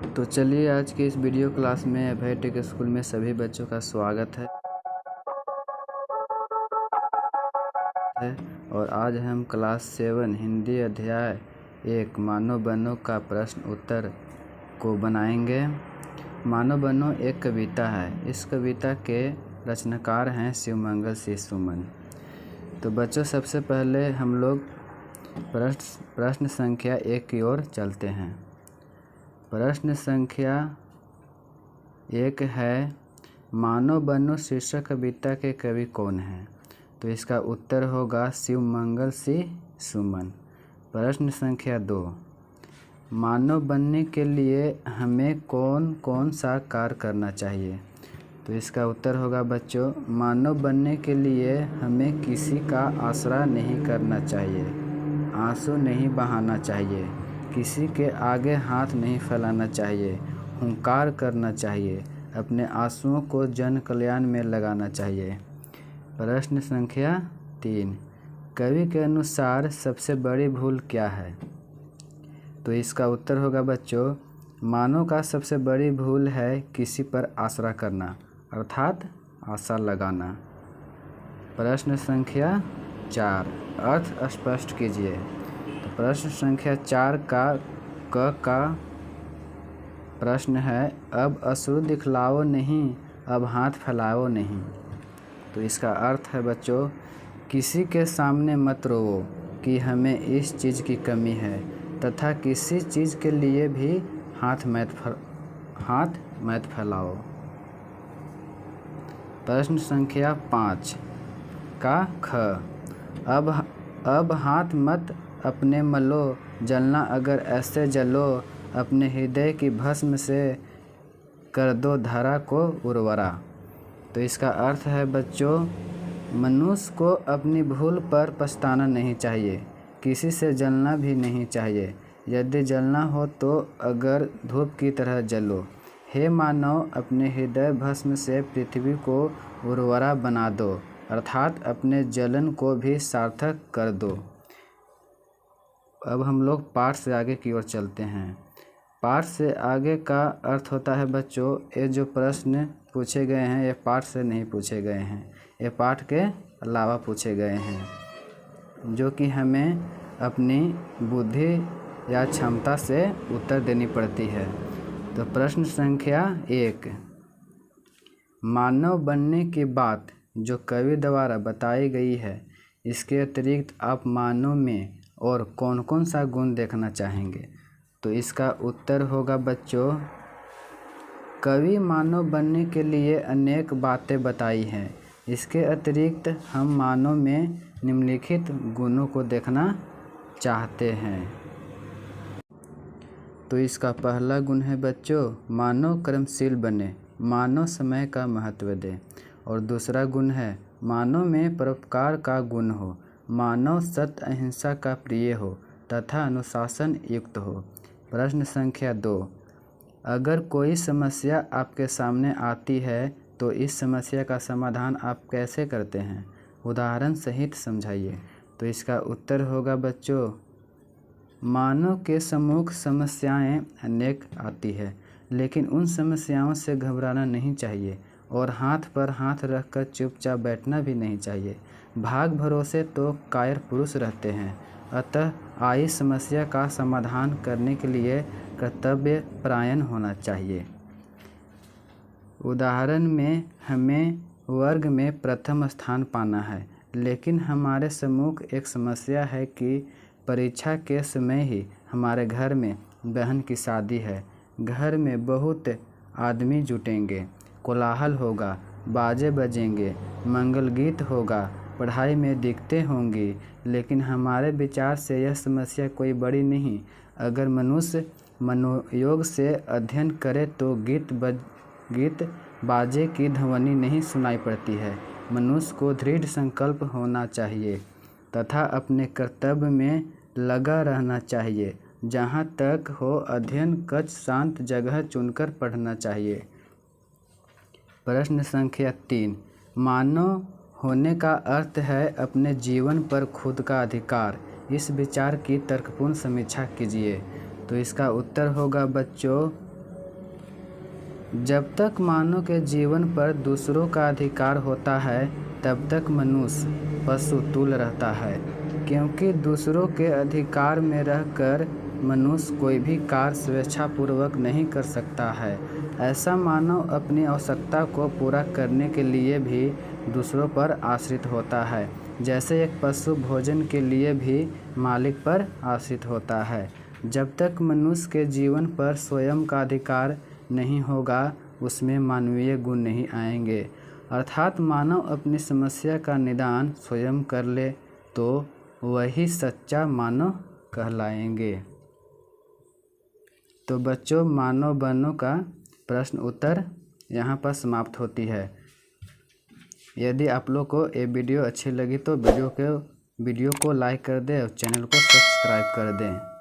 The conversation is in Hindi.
तो चलिए आज के इस वीडियो क्लास में अभय टेक स्कूल में सभी बच्चों का स्वागत है। और आज हम क्लास 7 हिंदी अध्याय 1 मानो बनो का प्रश्न उत्तर को बनाएंगे। मानो बनो एक कविता है। इस कविता के रचनाकार हैं शिवमंगल सिंह सुमन। तो बच्चों सबसे पहले हम लोग प्रश्न संख्या 1 की ओर चलते हैं। प्रश्न संख्या 1 है मानो बनो शीर्षक कविता के कवि कौन हैं? तो इसका उत्तर होगा शिवमंगल सिंह सुमन। प्रश्न संख्या 2 मानव बनने के लिए हमें कौन कौन सा कार्य करना चाहिए? तो इसका उत्तर होगा बच्चों मानव बनने के लिए हमें किसी का आसरा नहीं करना चाहिए, आंसू नहीं बहाना चाहिए, किसी के आगे हाथ नहीं फैलाना चाहिए, हुंकार करना चाहिए, अपने आंसुओं को जन कल्याण में लगाना चाहिए। प्रश्न संख्या 3 कवि के अनुसार सबसे बड़ी भूल क्या है? तो इसका उत्तर होगा बच्चों मानव का सबसे बड़ी भूल है किसी पर आसरा करना अर्थात आशा लगाना। प्रश्न संख्या 4 अर्थ स्पष्ट कीजिए। तो प्रश्न संख्या 4 का प्रश्न है अब अश्रु दिखलाओ नहीं, अब हाथ फैलाओ नहीं। तो इसका अर्थ है बच्चों किसी के सामने मत रोओ कि हमें इस चीज़ की कमी है तथा किसी चीज़ के लिए भी हाथ मत फैलाओ। प्रश्न संख्या 5 का ख अब हाथ मत अपने मलो, जलना अगर ऐसे जलो, अपने हृदय की भस्म से कर दो धरा को उर्वरा। तो इसका अर्थ है बच्चों मनुष्य को अपनी भूल पर पछताना नहीं चाहिए, किसी से जलना भी नहीं चाहिए। यदि जलना हो तो अगर धूप की तरह जलो। हे मानव अपने हृदय भस्म से पृथ्वी को उर्वरा बना दो अर्थात अपने जलन को भी सार्थक कर दो। अब हम लोग पाठ से आगे की ओर चलते हैं। पाठ से आगे का अर्थ होता है बच्चों ये जो प्रश्न पूछे गए हैं ये पाठ से नहीं पूछे गए हैं, ये पाठ के अलावा पूछे गए हैं जो कि हमें अपनी बुद्धि या क्षमता से उत्तर देनी पड़ती है। तो प्रश्न संख्या 1 मानव बनने की बात जो कवि द्वारा बताई गई है इसके अतिरिक्त आप मानव में और कौन कौन सा गुण देखना चाहेंगे? तो इसका उत्तर होगा बच्चों कवि मानव बनने के लिए अनेक बातें बताई हैं, इसके अतिरिक्त हम मानव में निम्नलिखित गुणों को देखना चाहते हैं। तो इसका पहला गुण है बच्चों मानव कर्मशील बने, मानव समय का महत्व दे। और दूसरा गुण है मानव में परोपकार का गुण हो, मानव सत्य अहिंसा का प्रिय हो तथा अनुशासन युक्त हो। प्रश्न संख्या 2 अगर कोई समस्या आपके सामने आती है तो इस समस्या का समाधान आप कैसे करते हैं? उदाहरण सहित समझाइए। तो इसका उत्तर होगा बच्चों मानव के सम्मुख समस्याएं अनेक आती है लेकिन उन समस्याओं से घबराना नहीं चाहिए और हाथ पर हाथ रखकर चुपचाप बैठना भी नहीं चाहिए। भाग भरोसे तो कायर पुरुष रहते हैं, अतः आई समस्या का समाधान करने के लिए कर्तव्य परायण होना चाहिए। उदाहरण में हमें वर्ग में प्रथम स्थान पाना है लेकिन हमारे सम्मुख एक समस्या है कि परीक्षा के समय ही हमारे घर में बहन की शादी है, घर में बहुत आदमी जुटेंगे, कोलाहल होगा, बाजे बजेंगे, मंगल गीत होगा, पढ़ाई में दिक्कतें होंगी लेकिन हमारे विचार से यह समस्या कोई बड़ी नहीं। अगर मनुष्य मनोयोग से अध्ययन करे तो गीत बाजे की ध्वनि नहीं सुनाई पड़ती है। मनुष्य को दृढ़ संकल्प होना चाहिए तथा अपने कर्तव्य में लगा रहना चाहिए। जहाँ तक हो अध्ययन कक्ष शांत जगह चुनकर पढ़ना चाहिए। प्रश्न संख्या 3 मानव होने का अर्थ है अपने जीवन पर खुद का अधिकार। इस विचार की तर्कपूर्ण समीक्षा कीजिए। तो इसका उत्तर होगा बच्चों जब तक मानव के जीवन पर दूसरों का अधिकार होता है तब तक मनुष्य पशु तुल्य रहता है, क्योंकि दूसरों के अधिकार में रहकर मनुष्य कोई भी कार्य स्वेच्छापूर्वक नहीं कर सकता है। ऐसा मानव अपनी आवश्यकता को पूरा करने के लिए भी दूसरों पर आश्रित होता है, जैसे एक पशु भोजन के लिए भी मालिक पर आश्रित होता है। जब तक मनुष्य के जीवन पर स्वयं का अधिकार नहीं होगा उसमें मानवीय गुण नहीं आएंगे, अर्थात मानव अपनी समस्या का निदान स्वयं कर ले तो वही सच्चा मानव कहलाएंगे। तो बच्चों, मानव बनो का प्रश्न उत्तर यहाँ पर समाप्त होती है। यदि आप लोग को ये वीडियो अच्छी लगी तो वीडियो को लाइक कर दें और चैनल को सब्सक्राइब कर दें।